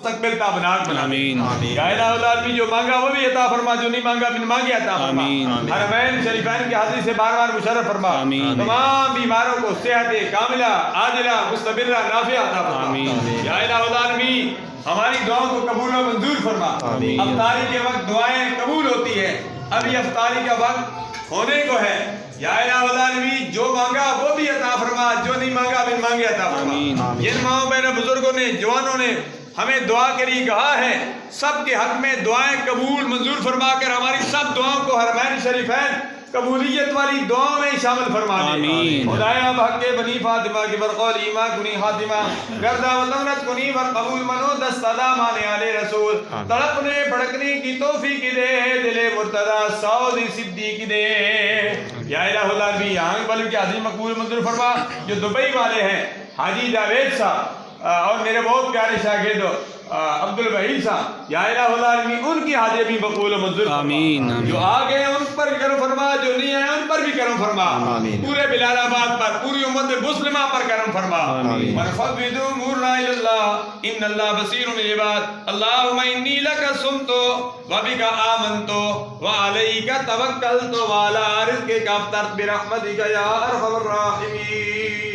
مستقبل تابناک بنا دے آمین یا الہ العالمین جو مانگا وہ بھی عطا فرما جو نہیں مانگا بن مانگے عطا فرما حرمین شریفین کی حاضری سے بار بار مشرف فرما تمام بیماروں کو صحت کاملہ عاجلہ مستمرہ نافعہ عطا فرما یا الہ العالمین ہماری دعاؤں کو قبول و منظور فرما افطاری کے وقت دعائیں قبول ہوتی ہے ابھی افطاری کا وقت ہونے کو ہے یا الہ العالمین جو مانگا وہ بھی عطا فرما جو نہیں مانگا بن مانگے عطا فرما جن ماؤں بہنوں بزرگوں نے جوانوں نے ہمیں دعا کے لیے کہا ہے سب کے حق میں دعائیں قبول منظور فرما کر ہماری سب دعاؤں کو حرمین شریفین قبولیت والی دعاؤں میں شامل فرما دے خدایا بحق بنی فاطمہ کی برقول ایمہ کنی خاتمہ گردہ و لونت کنی ورقبول منو دست ادا مانے آلے رسول تڑپنے بھڑکنے کی توفیق دے دل مرتضی سعودی صدیق دے یا الہ العالمین آنگ بلو کی عظیم مقبول منظور فرما جو دبئی والے ہیں حاجی جاوید صاحب اور میرے بہت پیارے شاگرد عبد الوحید صاحب یا الہ العالمین ان کی حاجی بھی مقبول و منظور فرما جو آگے ہیں ان پر کرم فرما جو نہیں ہیں ان پر بھی کرم فرما پورے بلال آباد پر پوری امت مسلمہ پر کرم فرما ونفوض امورنا الی اللہ ان اللہ بصیر بالعباد اللہم انی لک صمت وبک آمنت وعلیک توکلت وعلی رزقک افطرت برحمتک یا ارحم الراحمین.